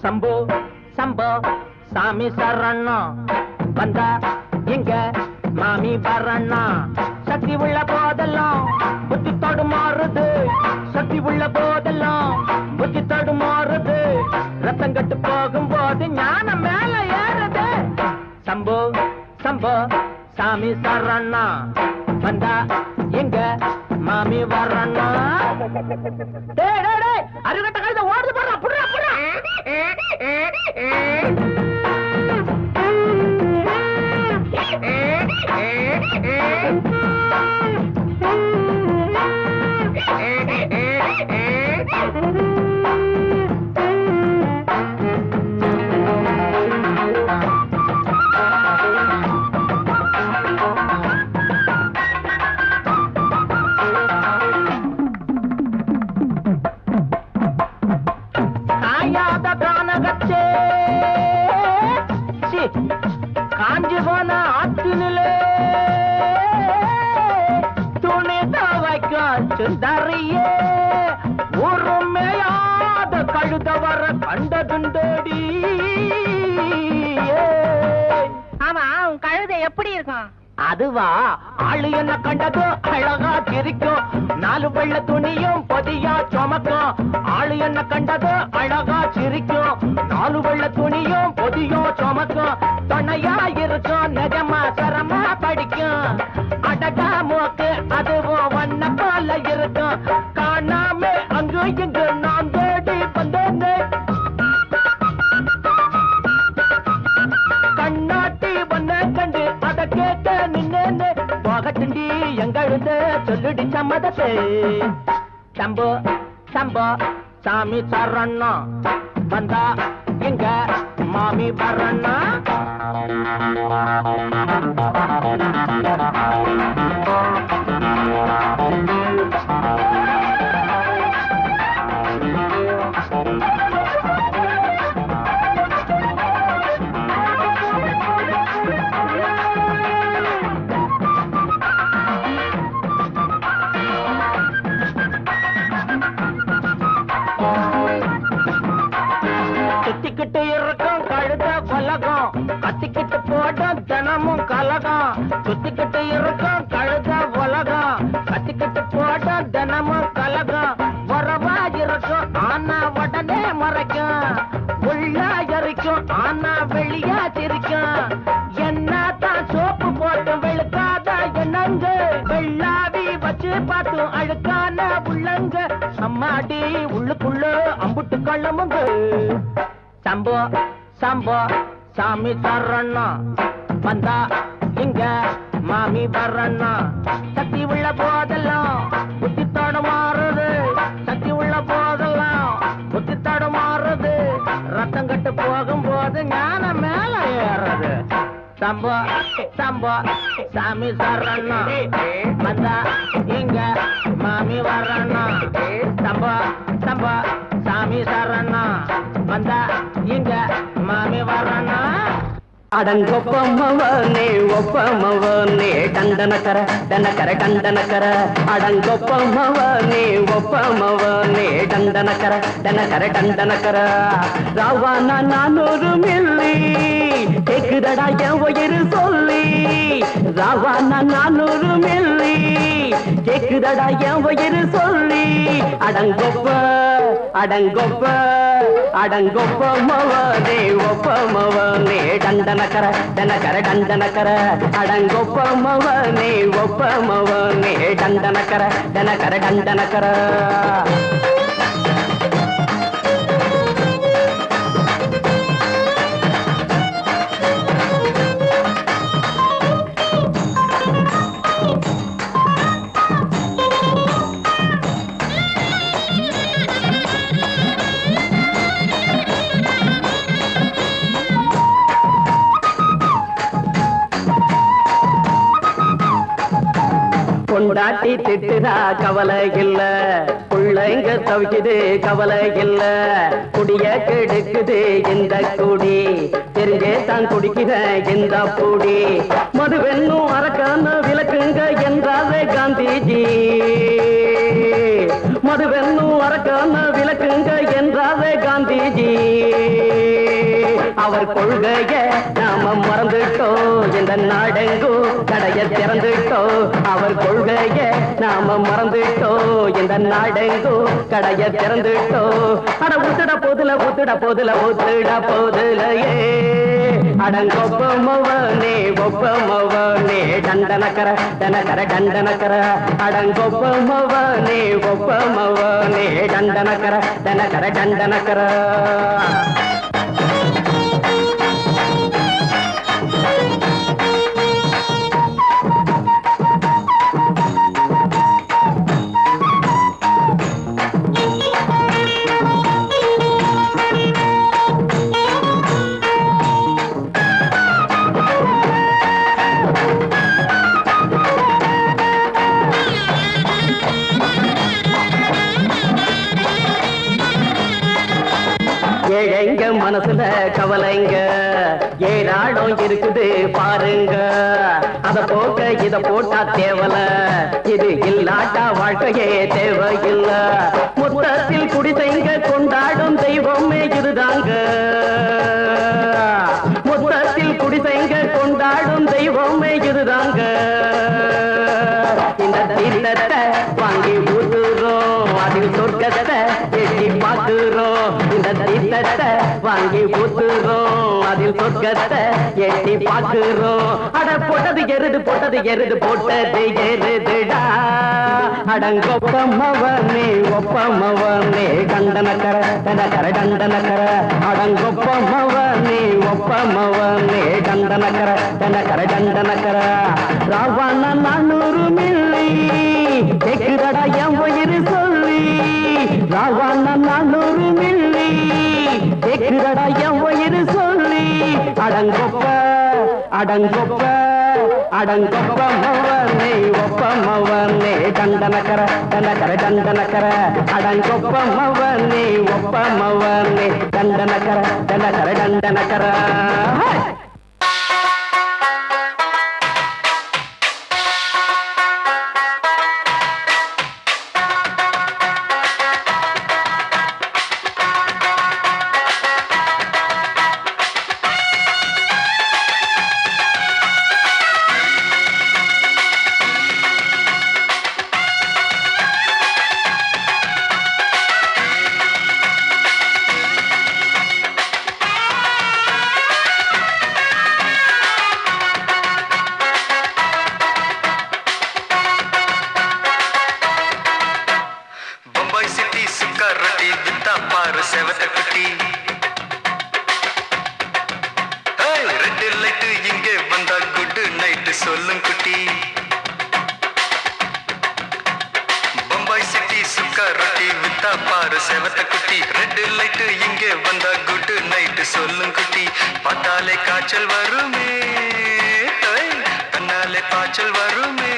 சம்போ சம்போ சாமி சரணம் வந்தா எங்க மாமி வரண்ணா சக்தி உள்ள போதெல்லாம் புத்தி தடுமாறுது சக்தி உள்ள போதெல்லாம் புத்தி தடுமாறுது ரத்தம் கட்டு போகும்போது ஞானம் மேல ஏறுது சம்போ சம்போ சாமி சரணா வந்தா எங்க மாமி வரண்ணா அருகட்ட கழுத ஓடுது போடுறா புடுறா புடுறா காஞ்சி போன ஆத்தினிலே துணி தவைக்க சுந்தரியே உரிமையாத கழுத வர கண்டதுண்டடி. ஆமா உன் கழுதை எப்படி இருக்கும்? அதுவா ஆளு என்ன கண்டதோ அழகா சிரிக்கும் நாலு வெள்ள துணியும் பொதியா சுமக்கும் ஆளு என்ன கண்டதோ அழகா சிரிக்கும் நாலு வெள்ள துணியும் பொதியும் சுமக்கும் துணையா இருக்கும் நிஜமா சரமா படிக்கும் அடகா மூக்கு அதுவும் வண்ண போல இருக்கும் காணாம அங்கு இங்கு நான் தேடி வந்தேன் கண்ணாட்டி வண்ண கண்டு அத கேட்ட நின்னே போகட்டுண்டி எங்கழுத சொல்லுடி சம்மதத்தை சம்போ சம்போ சாமி சரணா வந்தா எங்க மாமி வரண்ணா சுத்திக்கிட்டு இருக்கும் கழுத கொலகம் கத்திக்கிட்டு போடும் தினமும் கலகம் சுத்திக்கிட்டு இருக்கும் கழுத உலகம் கத்திக்கிட்டு போடும் தினமும் கலகம் வரவா இருக்கும் ஆனா உடனே மறைக்கும் உள்ளா எரிக்கும் ஆனா வெளியா சிரிக்கும் என்னதான் சோப்பு போட்டு வெளுக்காத என்னங்க வெள்ளாவி வச்சு பார்த்து அழுக்கான உள்ளங்க அம்மாடி உள்ளுக்குள்ள அம்புட்டு கள்ளமுங்க சம்போ சம்போ சாமி சரணா வந்தா இங்க மாமி வரண்ணா சக்தி உள்ள போதெல்லாம் புத்தி தடுமாறுது சக்தி உள்ள போதெல்லாம் புத்தி தடுமாறுது ரத்தம் கட்டு போகும்போது ஞானம் மேல ஏறுது சம்போ சம்போ சாமி சரணா வந்தா இங்க மாமி வரண்ணா சம்போ சம்போ சாமி சரணா வந்தா இங்க மாமி வரண்ணா அடங்கொப்பமவனே ஒப்பமவனே டண்டனக்கர டனக்கர டண்டனக்கர அடங்கொப்பமவனே ஒப்பமவனே டண்டனக்கர டனக்கர டண்டனக்கர ராவானா 400 மில்லி கேக்குதடா என் உயிர் சொல்லி ராவானா 400 மில்லி கேக்குதடா என் உயிர் சொல்லி அடங்கொப்ப அடங்கொப்ப அடங்கொப்பமவனே ஒப்பமவனே டண்டனக்கர டனக்கர டண்டனக்கர அடங்கொப்பமவனே ஒப்பமவனே டண்டனக்கர டனக்கர டண்டனக்கர பொண்டாட்டி திட்டுதா கவலை இல்ல, புள்ளைங்க தவிக்குது கவலை இல்ல, குடிய கெடுக்குது இந்த குடி, தெரிஞ்சே தான் குடிக்கிற இந்த பூடி, மதுவென்னும் அரக்கான விளக்குங்க என்றாரே காந்திஜி, மதுவென்னும் அரக்கான விளக்குங்க என்றாரே காந்திஜி. அவர் கொள்கைய நாம மறந்துட்டோம், இந்த நாடெங்கோ கடைய திறந்துட்டோம். அவர் கொள்கைய நாம மறந்துட்டோம், இந்த நாடெங்கோ கடைய திறந்துட்டோம். அட ஊத்துட போதுல ஊத்துட போதுல ஊத்துட போதுலையே, அடங்கொப்பமவனே ஒப்பமவனே டண்டனக்கர டனக்கர டண்டனக்கர, அடங்கொப்பமவனே ஒப்பமவனே டண்டனக்கர டனக்கர டண்டனக்கர. ஏழைங்க மனசுல கவலைங்க ஏராளம் இருக்குது பாருங்க, அத போக்க இத போட்டா தேவல, இது இல்லாட்டா வாழ்க்கையே தேவையில்ல. மொத்தத்தில் குடிசைங்க கொண்டாடும் தெய்வமே இதுதாங்க, மொத்தத்தில் குடிசைங்க கொண்டாடும் தெய்வமே இதுதாங்க. இந்த தீர்த்தத்தை வாங்கி ஊத்துறோம், அதில் சொர்க்கத்தை எட்டி பார்க்கிறோம். இந்த தீர்த்தத்தை வாங்கி ஊத்துறோம், அதில் சொர்க்கத்தை எட்டி பார்க்கிறோம். அட போட்டது எருது போட்டது எருது போட்டது எருதுடா, அடங்கொப்பமவனே ஒப்பமவனே டண்டனக்கர டனக்கர டண்டனக்கர, அடங்கொப்பமவனே ஒப்பமவனே டண்டனக்கர டனக்கர டண்டனக்கர. ராவண 400 மில்லி கேக்குதடா என் உயிர் சொல்லி, ராவண 400 மில்லி கேக்குதடா என் உயிர் சொல்லி, அடங்கொப்ப அடங்கொப்ப அடங்கொப்பமவனே ஒப்பமவனே டண்டனக்கர டனக்கர டண்டனக்கர, அடங்கொப்பமவனே ஒப்பமவனே டண்டனக்கர டனக்கர டண்டனக்கர. சொல்லும் குட்டி, பம்பாய் சிட்டி சுக்கா ரொட்டி வித்தா பாரு செவத்த குட்டி, ரெட் லைட் இங்கே வந்தா குட் நைட் சொல்லும் குட்டி. பார்த்தாலே காய்ச்சல் வருமே, கண்ணாலே காய்ச்சல் வருமே.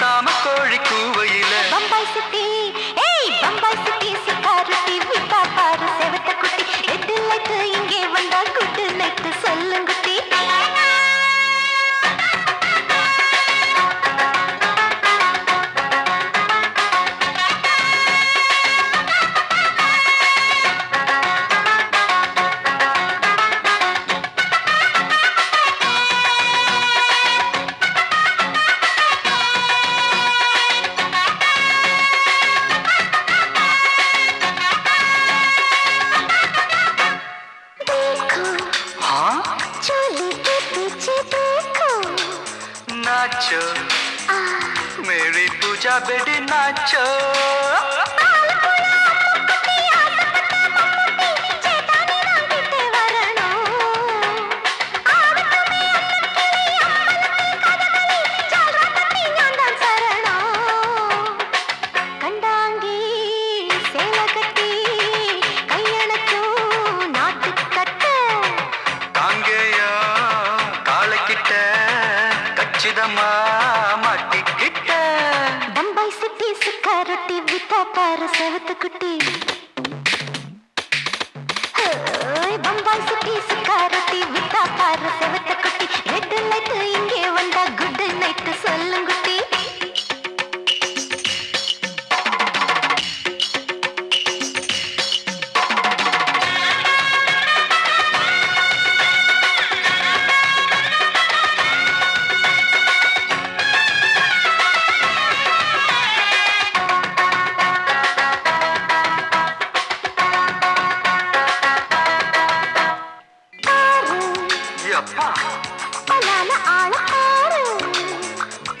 சாம கோழி கூவையில பம்பாய் சிட்டி, ஏய் பம்பாய் சிட்டி சிக்காருட்டி விட்டா பாரு செவத்த குட்டி, ரெட் லைட் இங்கே வந்தா குட் நைட் சொல்லுங்க குட்டி. नाचो मेरी पूजा बेटी नाचो. கண்டான் இதமா மாட்டிக்கிட்ட பம்பாய் சிட்டி சுக்கா ரொட்டி வித்தா பாரு செவத்து குட்டி பம்பாய் சிட்டி சுக்கா ரொட்டி வித்தா பாரு செவத்து குட்டி ரெட் லைட் இங்கே வந்தா குட் நைட் சொல்லுங்குட்டி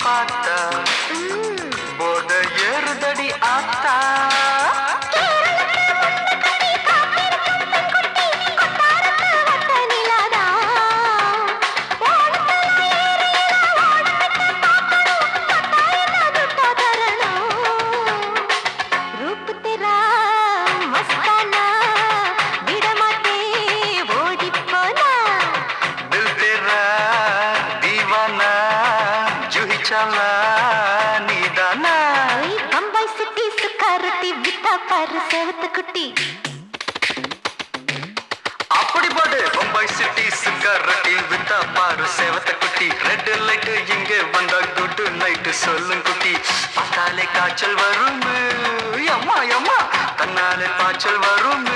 பார்த்தா போத ஏறுதடி ஆத்தா குட்டி அப்படி போடு பம்பாய் சிட்டி சிக்காரட்டி வித்தா பாரு சேவத்த குட்டி ரெட் லைட் இங்கே வந்தா குட் நைட் சொல்லும் குட்டி பார்த்தாலே காய்ச்சல் வரும் அம்மா அம்மா தன்னாலே பாய்ச்சல் வரும்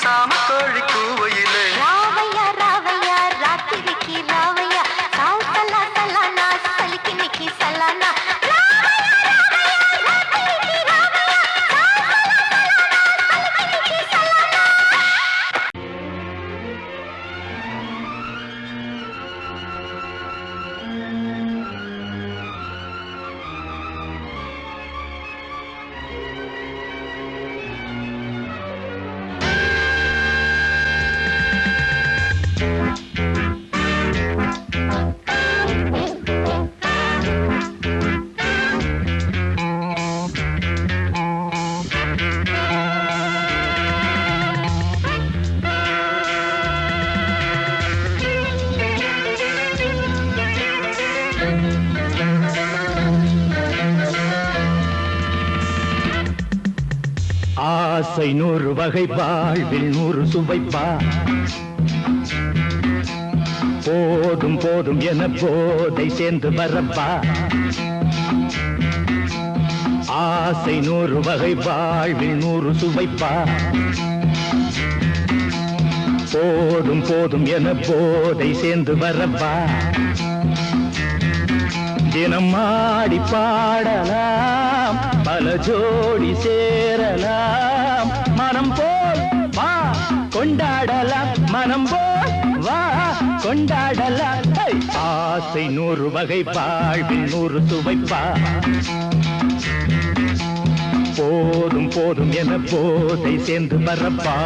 சாம கோழி கூவையிலே ராவையா ராவையா ராத்திரிக்கு ராவையா சால் சலா சலானா சலிக்கு நிக்கி சலானா ஆசை 100 வகை வாழ்வில் 100 சுவைப்பா போதும் போதும் என போதை சேர்ந்து வரப்பா ஆசை 100 வகை வாழ்வில் 100 சுவைப்பா போதும் போதும் என போதை சேர்ந்து வரப்பா தினம் ஆடி பாடலாம் பல ஜோடி சேரலாம் மனம் போல் வா கொண்டாடலாம் மனம் போல் வா கொண்டாடலாம் ஆசை 100 வகை வாழ்வில் 100 சுவைப்பா போதும் போதும் என போதை சேர்ந்து வரப்பா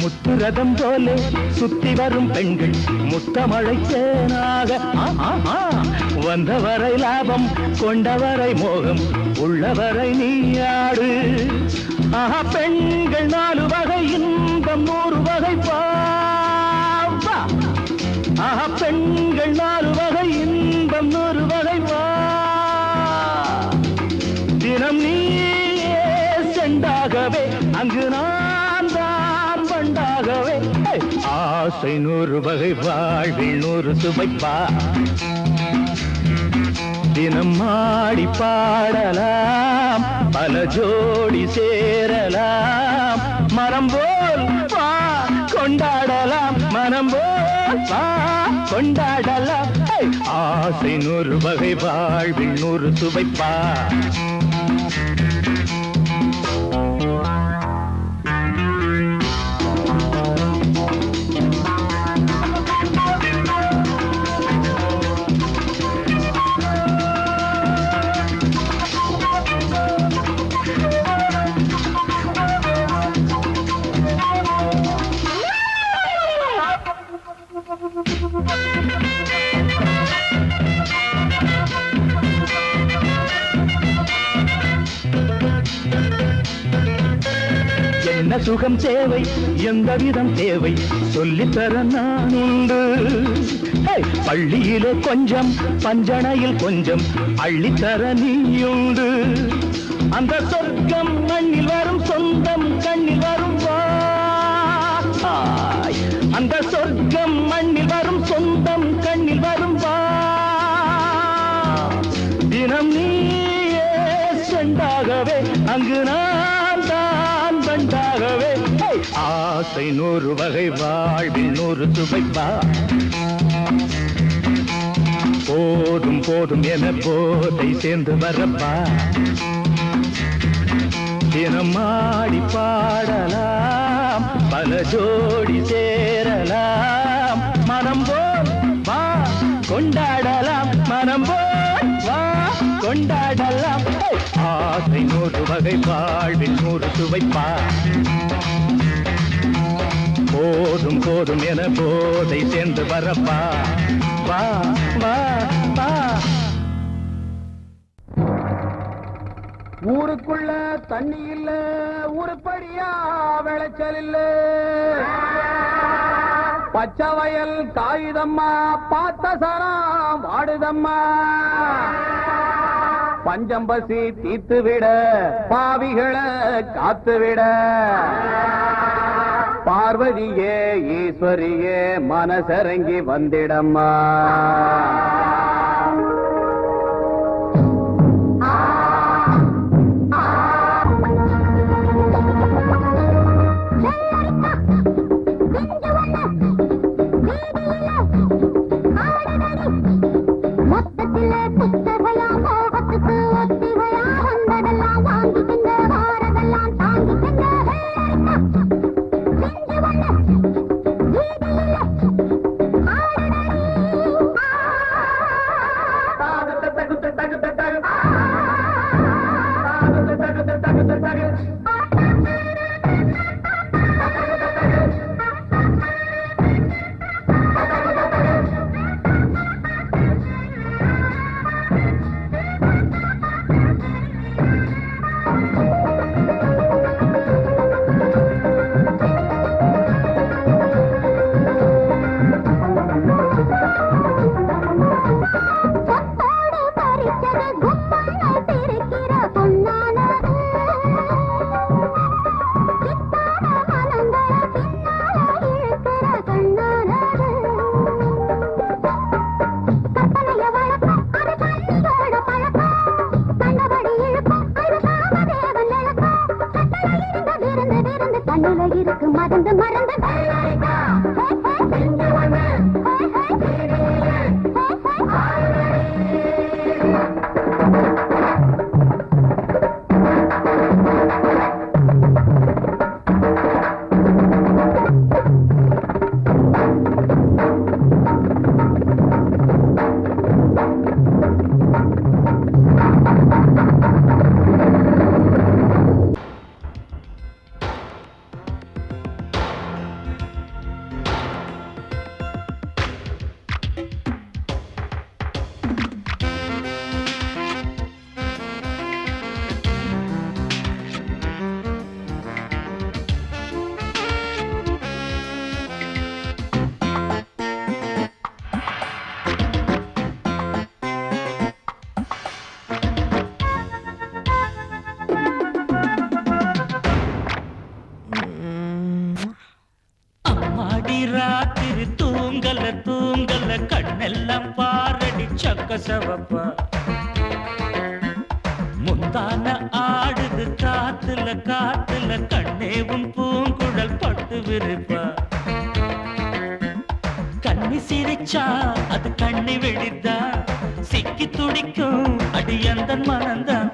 முத்துரதம் போலே சுத்தி வரும் பெண்கள் முத்தமழை தேனாக வந்தவரை லாபம் கொண்டவரை மோகம் உள்ளவரை நீயாடு பெண்கள் 4 வகை இன்பம் 100 வகை பாவா பெண்கள் 4 வகை இன்பம் 100 வகை வா தினம் நீயே செண்டாகவே அங்கு நான் தான் பண்டாகவே ஆசை 100 வகை வாழ்வில் 100 சுவைப்பா தினம் ஆடி பாடலாம் பல ஜோடி சேரலாம் மரம் போல் வா கொண்டாடலாம் மனம் போல் வா கொண்டாடலாம் ஆசை 100 வகை வாழ்வில் 100 சுவைப்பா என்ன சுகம் தேவை எந்த விதம் தேவை சொல்லித்தர நான் உண்டு பள்ளியிலே கொஞ்சம் பஞ்சணையில் கொஞ்சம் அள்ளித்தர நீயுண்டு அந்த சொர்க்கம் மண்ணில் வரும் சொந்தம் கண்ணில் வரும் வா அந்த சொர்க்கம் மண்ணில் வரும் சொந்தம் கண்ணில் வரும் வா தினம் நீயே செண்டாகவே அங்கு நான் தான் பண்டாகவே ஆசை 100 வகை வாழ்வில் 100 சுவைப்பா போதும் போதும் என போதை சேர்ந்து வரப்பா தினம் ஆடி பாடலாம் பல ஜோடி சேரலாம் மனம் போல் வா கொண்டாடலாம் மனம் போல் வா கொண்டாடலாம் ஆசை 100 வகை வாழ்வில் 100 சுவைப்பா போதும் போதும் என போதை சேர்ந்து வரப்பா வா வா வா ஊருக்குள்ள தண்ணி இல்ல ஊருப்படியா விளைச்சல் இல்ல பச்சை வயல் காயுதம்மா பார்த்த சரம் வாடுதம்மா பஞ்சம் பசி தீத்து விட பாவிகளை காத்து விட பார்வதியே ஈஸ்வரியே மனசரங்கி வந்திடம்மா கண்ணெல்லாம் பாரடி சக்க சவப்பா முந்தான ஆடுது காத்துல காத்துல கண்ணேவும் பூங்குழல் பட்டு விருப்பா கண்ணி சிரிச்சா அது கண்ணி வெடித்தா சிக்கி துடிக்கும் அடி அந்த மனந்தான்.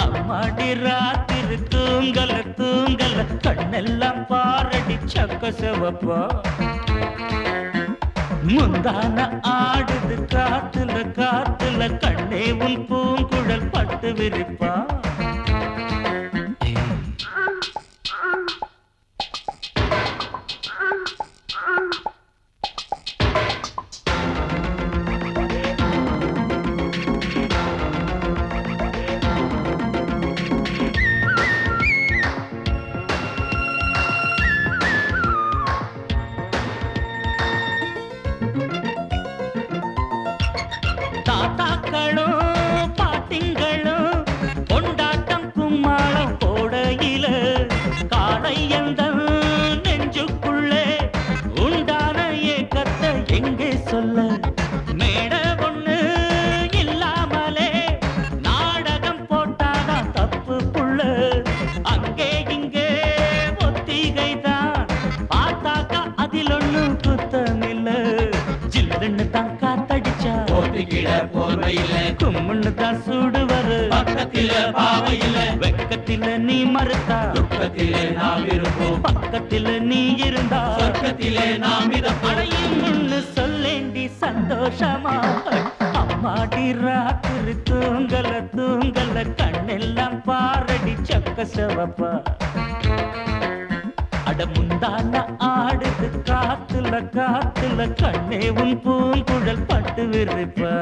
அம்மாடி ராத்திரி தூங்கல தூங்கல கண்ணெல்லாம் பாரடி சக்க செவப்பா. முந்தான ஆடுது காத்துல காத்துல கண்ணே உன் பூங்குழல் பட்டு விரிப்பா. தாத்தாக்களும் பாட்டிங்களும் கொண்டாட்டம் கும்மாளம் போடையில காலை எந்த நெஞ்சுக்குள்ளே உண்டான ஏக்கத்தை எங்கே சொல்ல. மேட ஒண்ணு இல்லாமலே நாடகம் போட்டாதான் தப்பு புள்ள. அங்கே இங்கே ஒத்திகைதான் பார்த்தாக்கா அதில் ஒண்ணும் குத்தமில்ல. ஜில்லுன்னு தான் காத்தடிச்சா போர்வையில கும்முன்னு தான் சூடுவரு பக்கத்தில பாவையில. வெக்கத்தில நீ மறுத்தா துக்கத்திலே நாம் இருப்போம். பக்கத்தில நீ இருந்தா சொர்க்கத்திலே நாம் அடையும் சொல்லேண்டி சந்தோஷமா. அம்மாடி ராத்திரி தூங்கல தூங்கல கண்ணெல்லாம் பாரடி சக்க செவப்பா. அட முந்தான ஆடுது காத்துல காத்துல கண்ணே உன் பூங்குழல் பட்டு விரிப்பா.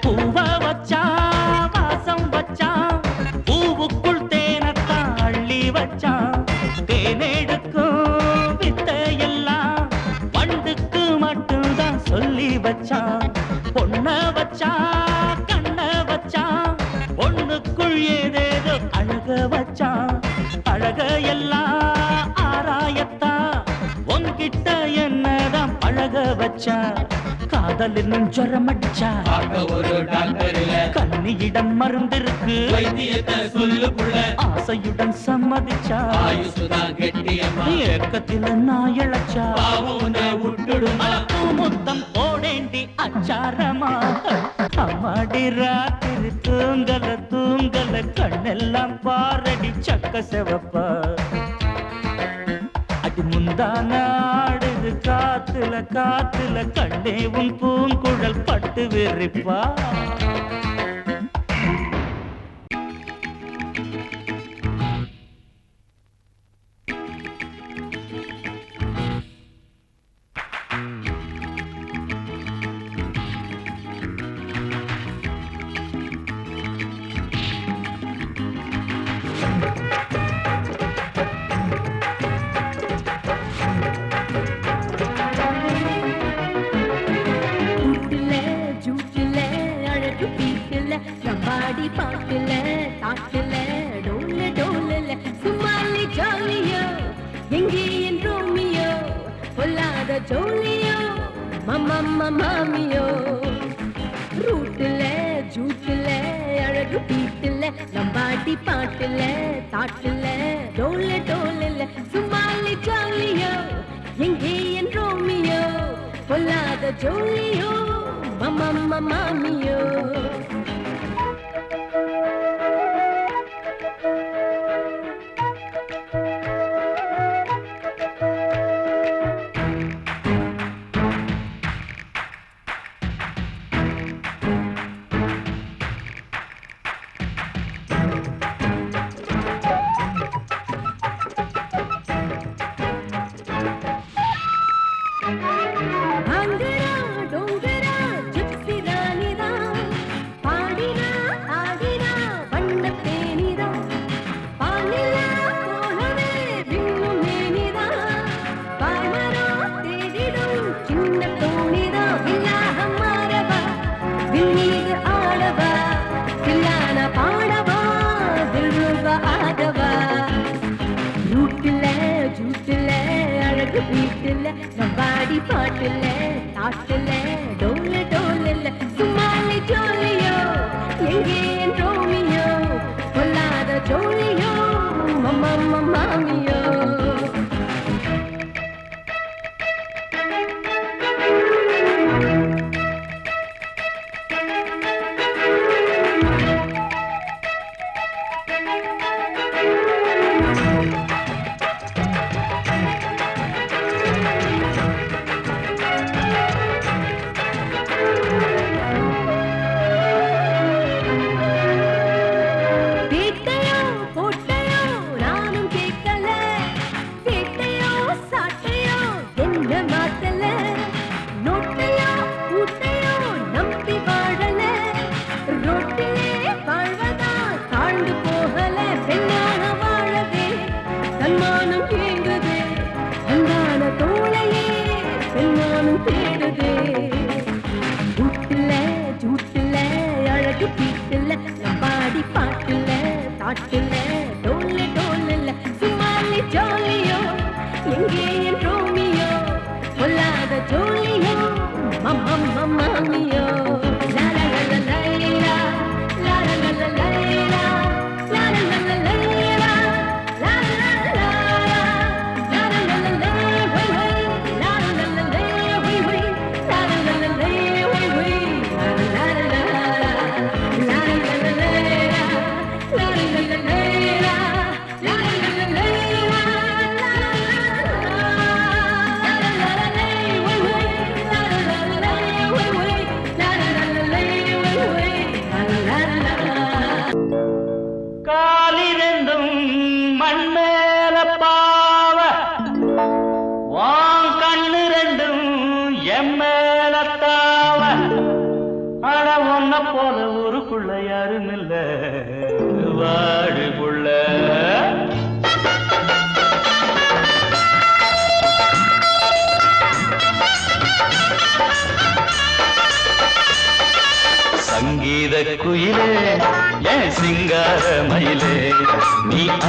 பூவ வச்சா வாசம் வச்சா பூவுக்குள் தேனத்தான் அள்ளி வச்சா. தேனெடுக்கும் வித்தையெல்லாம் வண்டுக்கு மட்டும்தான் சொல்லி வச்சா. பொண்ண வச்சா கண்ண வச்சா பொண்ணுக்குள் ஏதேதோ அழக வச்சா. அழக எல்லாம் ஆராயத்தா உன்கிட்ட என்னதான் பழக வச்சா. காதலின் ஜுரம் அடிச்சா ஒரு டாக்டர் இல்ல கண்ணியிடம் மருந்திருக்கு வைத்தியத்தை சொல்லு புள்ள. ஆசையுடன் சம்மதிச்சா ஆயுசுதான் கெட்டியம்மா. ஏக்கத்தில நான் இழைச்சா விட்டுடும் முத்தம் போடேண்டி அச்சாரமா. அம்மாடி ராத்திரி தூங்கல தூங்கல கண்ணெல்லாம் பாரடி சக்க செவப்பா. அடி முந்தான ஆடுது காத்துல காத்துல கண்ணே உன் பூங்குழல் பட்டு விரிப்பா. பாட்டுல தாட்டுல டோல டோலல சும்மாலி ஜாலியோ எங்கே என் ரோமியோ பொல்லாத ஜோலியோ மம்மம்மா மாமியோ. ரூட்டுல ஜூட்டுல அழகு பீட்டுல நம்பாடி பாட்டுல தாட்டுல டோல டோலல சும்மாலி ஜாலியோ எங்கே என் ரோமியோ பொல்லாத ஜோலியோ மம்மம்மா மாமியோ. பாட்டுல தாட்டுல டோல டோல சும்மாலே ஜோலியோ எங்கே என் ரோமியோ பொல்லாத ஜோலியோ மாமியோ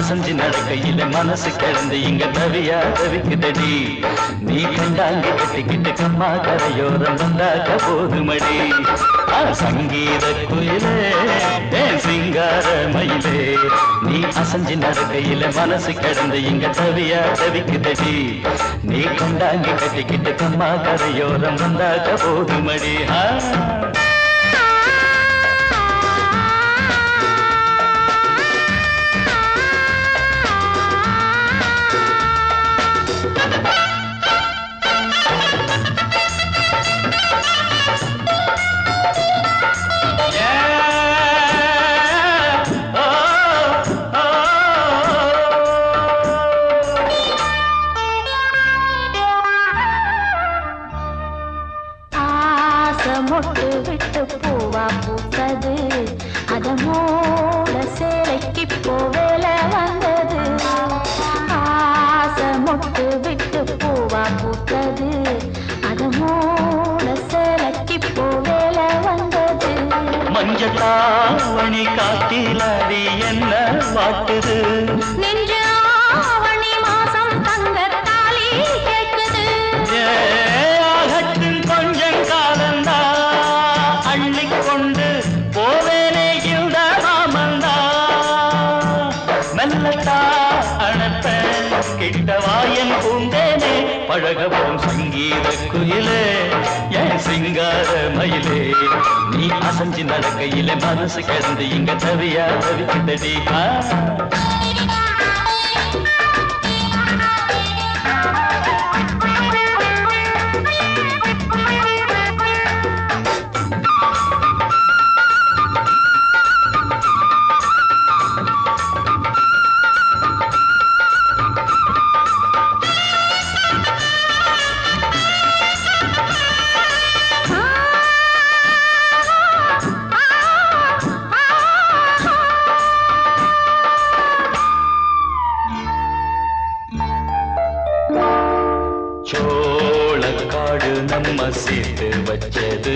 அசஞ்சு நடக்கையில மனசு கிடந்து இங்க தவியா தவிக்குதடி நீ கண்டாங்கி கட்டிக்கிட்டு கம்மா கரையோரம் வந்தாக்க போதுமடி சங்கீத குயிலே சிங்கார மயிலே நீ அசஞ்சு நடக்கையில மனசு கிடந்து இங்க தவியா தவிக்குதடி நீ கண்டாங்கி கட்டிக்கிட்டு கம்மா கரையோரம் வந்தாக்க போதுமடி மொட்டு விட்டு பூவா பூத்தது அதமோட சேலைக்கு போவேல வந்தது ஆசை மொட்டு விட்டு பூவா பூத்தது அதமோட சேலைக்கு போவேல வந்தது மஞ்சளாவணி காட்டிலாடி என்ன வாட்டுது நெஞ்சாவணி மாசம் தங்க தாலி கேட்குது கொஞ்சம் காலந்தா அள்ளிக்கொண்டு போவேனே இந்த மாமந்தா மெல்லட்டா அணப்ப கிட்டவாயன் பூந்தேனே பழகவும் சங்கீத குயிலே என் சிங்கார மயிலே நீ அசஞ்சு நடக்கையில மனசு கிடந்து இங்க தவியா தவிக்குதடி வச்சது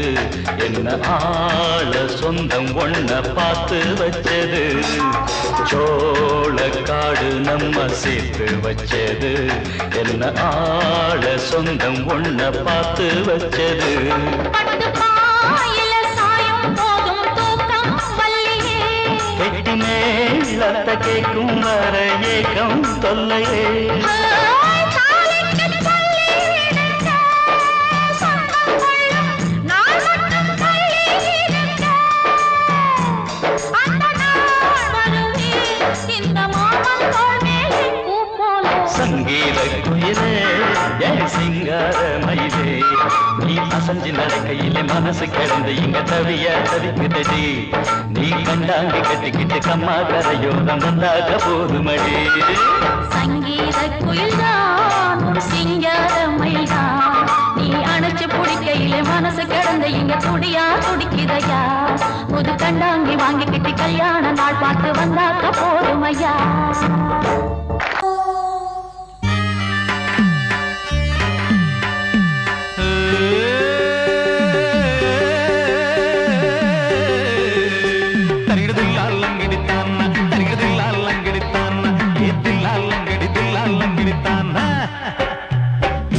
என்ன ஆள சொந்தம் ஒண்ண பார்த்து வச்சது சோளக்காடு நம்ம சேர்த்து வச்சது என்ன ஆள சொந்தம் ஒண்ண பார்த்து வச்சது கெட்டி மேலத்த கேட்கும் வர ஏக்கம் தொல்லையே சங்கீத குயிலே என் சிங்கார மயிலே நீ அசஞ்சு நடக்கையிலே மனசு கிடந்து இங்க தவிய தவிக்குதடி நீ கண்டாங்கி கட்டிக்கிட்டு கம்மா கரையோரம் வந்தாக போதுமடி சங்கீத குயில்தான் ஒரு சிங்கார மயில்தான் நீ அணைச்சு பிடிக்கையிலே மனசு கிடந்து இங்க துடியா துடிக்குதையா புது கண்டாங்கி வாங்கிக்கிட்டு கல்யாண நாள் பார்த்து வந்தாக்க போதுமையா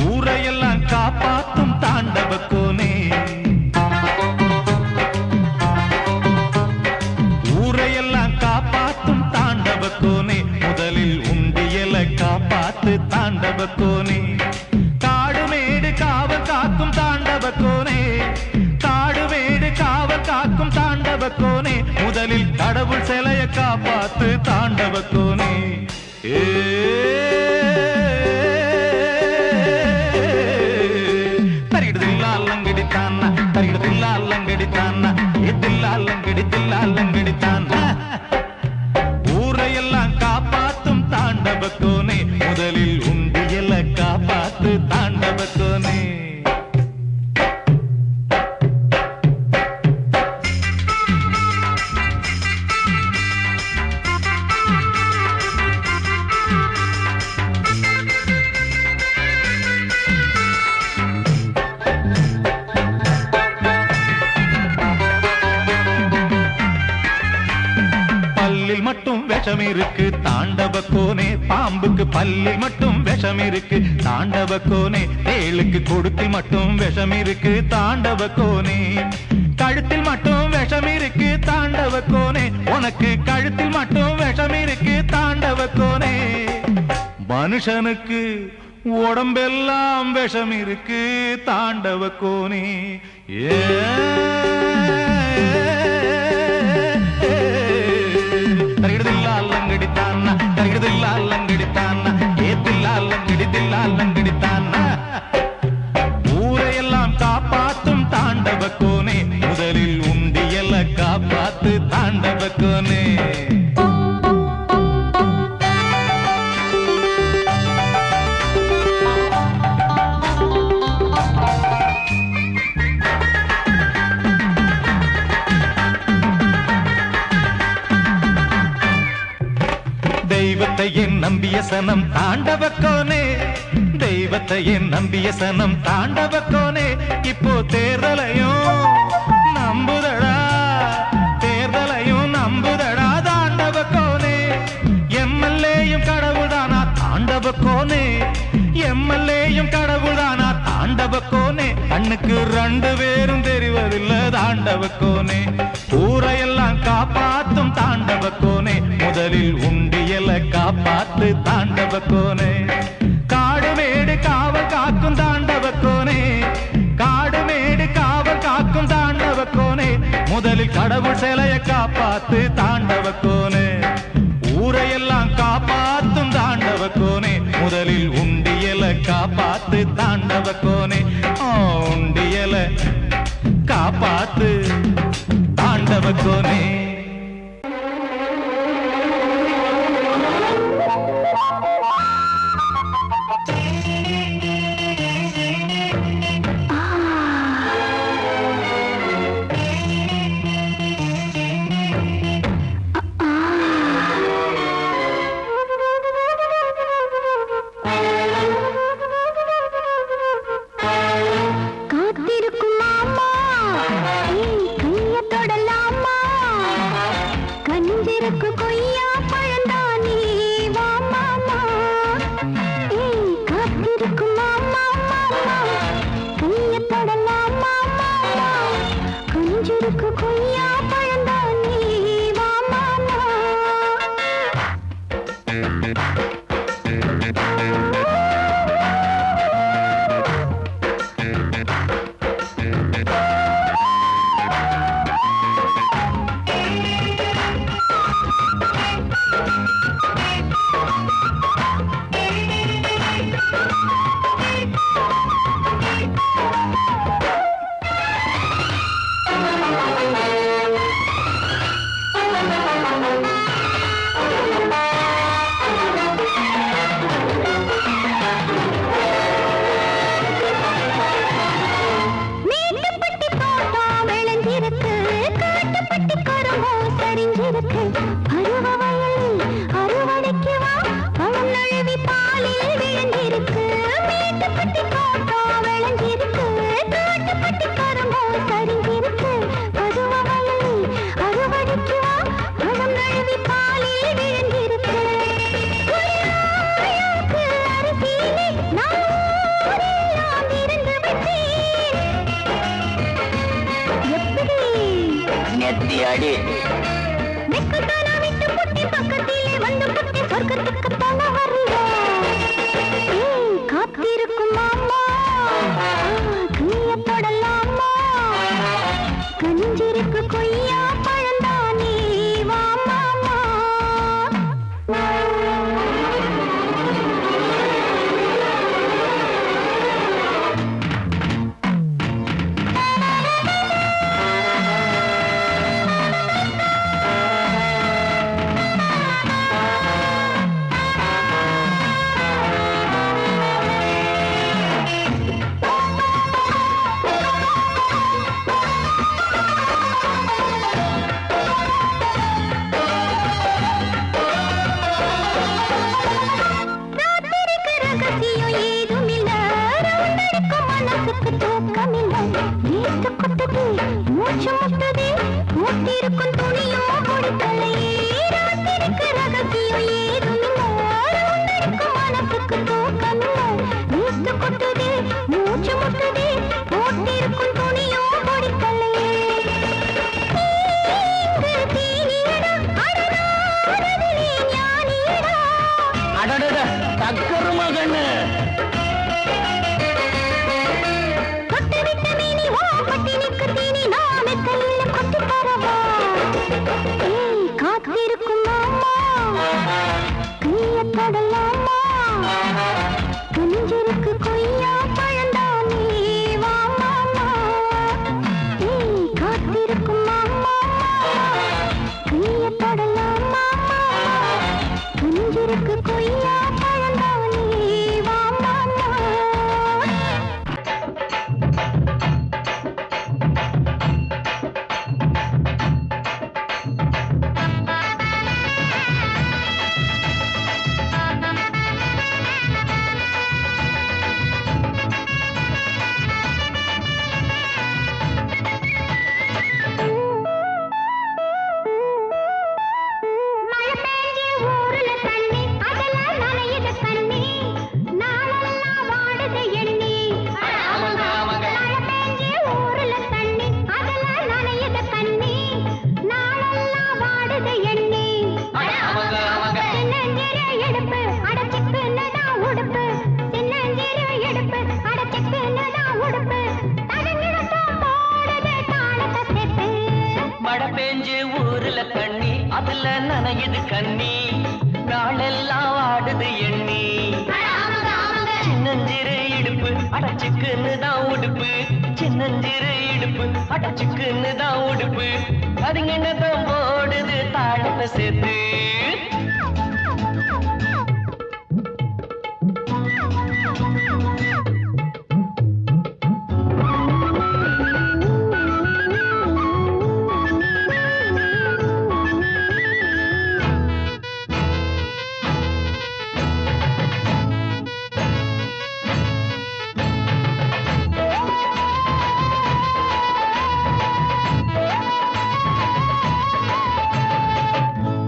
ஊரையெல்லாம் காப்பாத்தும் தாண்டவ கோனே ஊரையெல்லாம் காப்பாத்தும் தாண்டவ கோனே முதலில் உண்டியல காப்பாத்து தாண்டவ கோனே காடுமேடு காவல் காக்கும் தாண்டவ கோனே காடுமேடு காவல் காக்கும் தாண்டவ கோனே முதலில் கடவுள் சிலைய காப்பாத்து தாண்டவ கோனே ஊரையெல்லாம் காப்பாத்தும் தாண்டவ கோனே முதலில் உண்டியல காப்பாத்து தாண்டவ கோனே மட்டும் விஷம் இருக்கு தாண்டவ கோனே பாம்புக்கு பல்லில் மட்டும் விஷம் இருக்கு தாண்டவ கோனே தேளுக்கு கொடுத்தில் மட்டும் விஷம் இருக்கு தாண்டவ கோனே கழுத்தில் மட்டும் விஷம் இருக்கு தாண்டவ கோனே உனக்கு கழுத்தில் மட்டும் விஷம் இருக்கு தாண்டவ கோனே மனுஷனுக்கு உடம்பெல்லாம் விஷம் இருக்கு தாண்டவ கோனே ஊரையெல்லாம் காப்பாத்தும் தாண்டவ கோனே முதலில் உண்டியல காப்பாத்து தாண்டவ கோனே தெய்வத்தை என் நம்பிய சனம் தாண்டவ கோனே தெய்வத்தை என் நம்பிய சனம் தாண்டவ கோனே இப்போ தேர்தலையும் நம்புதடா தேர்தலையும் நம்புதடா தாண்டவ கோனே எம்எல்ஏயும் கடவுள்தானா தாண்டவ கோனே எம்எல்ஏயும் கடவுள்தானா தாண்டவ கோனே கண்ணுக்கு ரெண்டு பேரும் தெரிவதில்லை தாண்டவ கோனே ஊரையெல்லாம் காப்பாத்தும் தாண்டவ கோனே முதலில் உண்டியல காப்பாத்து தாண்டவ கோனே காடுமேடு காவல் காக்கும் தாண்டவ கோனே காடுமேடு காவல் காக்கும் தாண்டவ கோனே முதலில் கடவுள் சிலைய காப்பாத்து தாண்டவ கோனே ஊரையெல்லாம் காப்பாத்தும் தாண்டவ கோனே முதலில் உண்டியல காப்பாத்து தாண்டவ கோனே உண்டியல காப்பாத்து தாண்டவ கோனே காத்திருக்கும் மாமா கஞ்சிருக்கு கொய்யா பழந்தான் நீ வா மாமா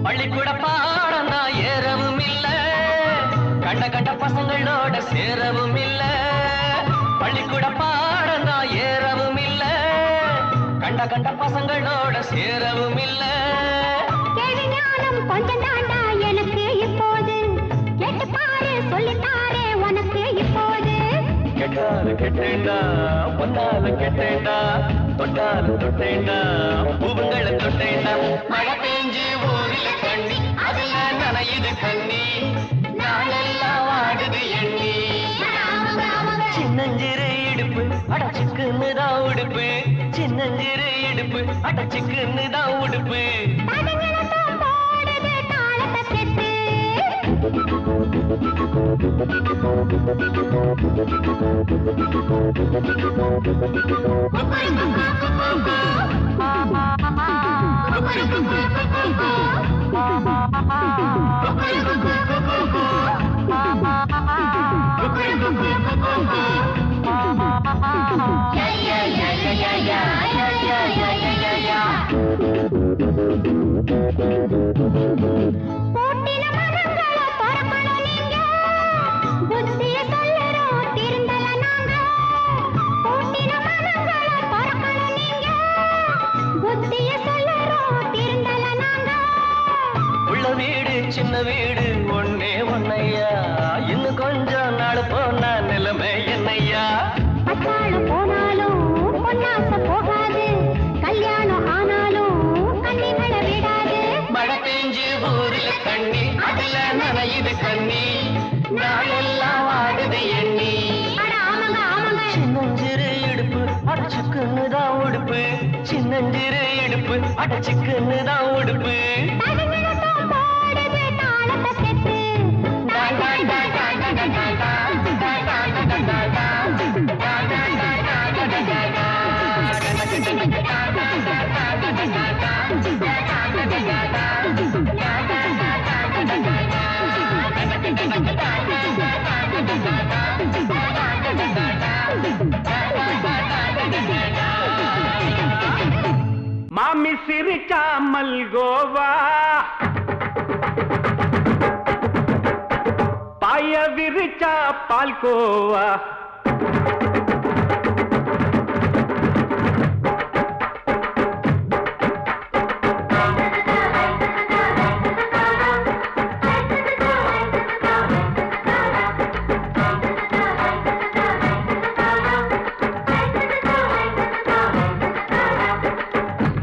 பள்ளிக்கூட கண்ட கண்ட பசங்களோட சேரவும் இல்ல. கேள்வி ஞானம் கொஞ்சம் தாண்டா எனக்கு இப்போது. கேட்டு பாரு சொல்லித்தாரே உனக்கு இப்போது. கெட்டால கெட்டேண்டா பொன்னால கெட்டேண்டா தொட்டால தொட்டேண்டா பூவுங்களை தொட்டேண்டா. மழை பெஞ்சு ஊரில் கண்ணி அதுல நனையுது கண்ணி நாளெல்லாம் வாடுது எண்ணி. சின்னஞ்சிறு இடுப்பு அடச்சுக்குன்னு தான் உடுப்பு. சின்னஞ்சிறு இடுப்பு அடச்சுக்குன்னு தான் உடுப்பு. போடுது தாளத்தை செட்டு. போட்டின மனங்களை பரப்பணும் நீங்க. புத்திய சொல்லுறோம் திருந்தல நாங்க. போட்டின மனங்களை பரப்பணும் நீங்க. புத்திய சொல்லுறோம் திருந்தல நாங்க. உள்ள வீடு சின்ன வீடு ஒன்னே ஒன்னையா. இன்னும் கொஞ்சம் நாள் போனா நிலைமை என்னையா. பட்டாளம் போனாலும் பொன்னாச போகாது. கல்யாணம் ஆனாலும் கண்ணிகளை விடாது. மழை பெஞ்சு ஊரில் கண்ணி அதுல நனையுது கண்ணி நாளெல்லாம் வாடுது எண்ணி. அட ஆமாங்க ஆமாங்க. சின்னஞ்சிறு இடுப்பு அடச்சுக்குன்னு தான் உடுப்பு. சின்னஞ்சிறு இடுப்பு அடச்சுக்குன்னு தான் உடுப்பு. தடுங்கிழத்தம் போடுது தாளத்தை செட்டு. மாமி சிரிச்சா மல்கோவா, பாய விரிச்சா பால்கோவா.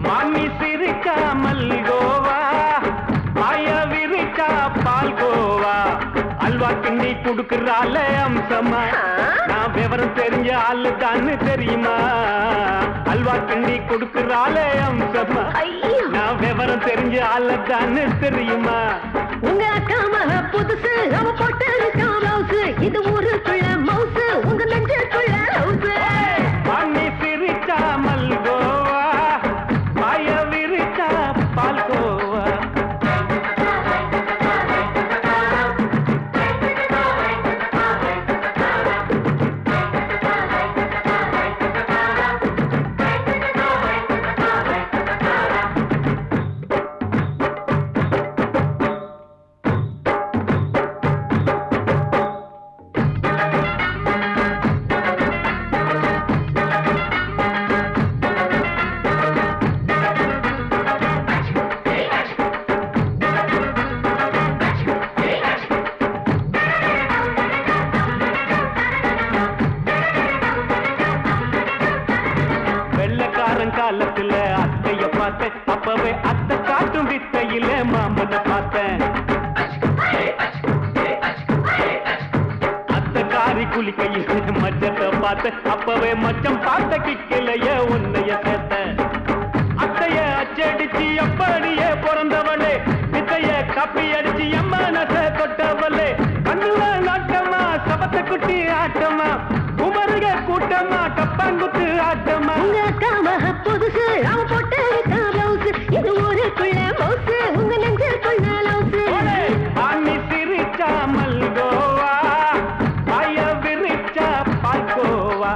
மாமி சிரிச்சா மல்கோவா, பாய விரிச்சா பால்கோவா. அல்வா கிண்டி குடுக்கறால அம்சமா, நான் விவரம் தெரிஞ்ச ஆளு தான்னு தெரியுமா. அல்வா கிண்டி குடுக்கறால அம்சமா, நான் விவரம் தெரிஞ்ச ஆளு தான்னு தெரியுமா. உங்க அக்கா மக புதுசு அவ போட்டு பிளவுஸ். இது ஊருக்குள்ள மவுசு உங்க நெஞ்சுக்குள்ள ஹவுஸ். மாமி சிரிச்சா மல்கோவா, பாய விரிச்சா பால்கோவா. காலத்துல அத்தைய பார்த்தேன், அப்பவே அத்தை காட்டும் வித்தையில மாமனை பார்த்தேன். அத்தை காரி குளிக்கையில் மச்சத்தை பார்த்தேன், அப்பவே மச்சம் பார்த்த கிக்கலைய உன்னைய சேர்த்தேன். அத்தைய அச்சடிச்சு அப்படியே பிறந்தவளே, வித்தைய காப்பி அடிச்சு எம்மனச தொட்டவளே. கண்ணுல நாட்டமா சபத்தை குட்டி ஆட்டமா, குமருக கூட்டமா கப்பாங்குத்து ஆட்டமா. உங்க அக்கா மக புதுசு அவ போட்டு பிளவுஸ். இது ஊருக்குள்ள மவுசு உங்க நெஞ்சுக்குள்ள லவுஸ். மாமி சிரிச்சா மல்கோவா, பாய விரிச்சா பால்கோவா.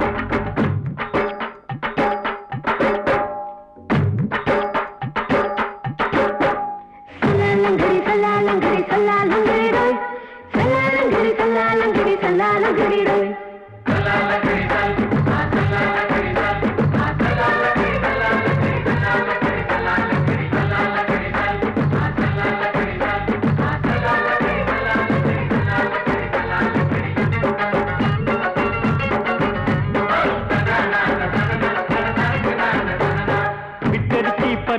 சல்லாலங்கடி சல்லாலங்கடி சல்லாலங்கடி ரோய். சல்லாலங்கடி சல்லாலங்கடி சல்லாலங்கடி ரோய். சல்லாலங்கடி சல்லாலங்கடி சல்லாலங்கடி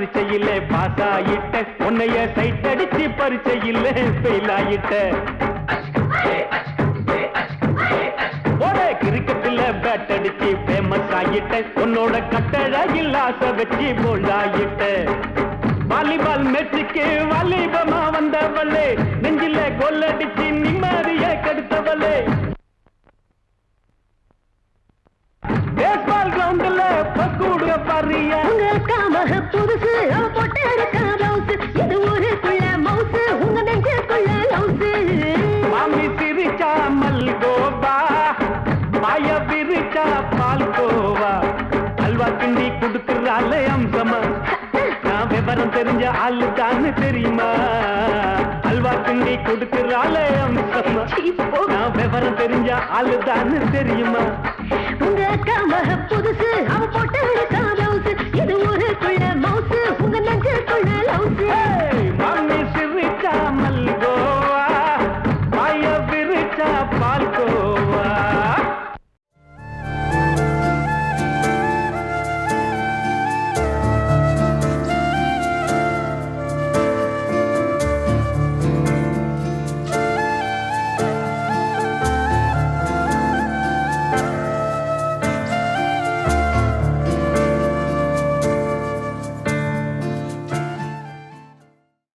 பரீட்சையிலே பாஸ் ஆயிட்ட உன்னைய சைட் அடிச்சு பரீட்சையிலே ஃபெயில் ஆயிட்ட கிரிக்கெட்ல பேட் அடிச்சு ஃபேமஸ் ஆயிட்ட உன்னோட கட்டழகில் ஆசை வச்சு போல்ட் ஆயிட்ட வாலிபால் மேட்சுக்கு வாலிபமா வந்தவளே நெஞ்சில கொள்ளடிச்சு நிம்மதிய கெடுத்தவளே பேஸ்பால் கிரவுண்ட்ல பக்கூட பாரியா உங்க காமக புதுசு அவ போட்டு இருக்கா ரவுஸ் இது ஊருக்குள்ள மவுசு உங்க நெஞ்சுக்குள்ள லவுஸ் மாமி சிரிச்சா மல்கோவா மாய விரிச்சா பால்கோவா அல்வா கிண்டி குடுக்கறாளே அம்சமா நான் விவரம் தெரிஞ்ச ஆளு தான்னு தெரியுமா அல்வா கிண்டி குடுக்கறாளே அம்சமா நான் விவரம் தெரிஞ்ச ஆளு தான்னு தெரியுமா உங்க காமக புதுசு அவ போட்டு இருக்கா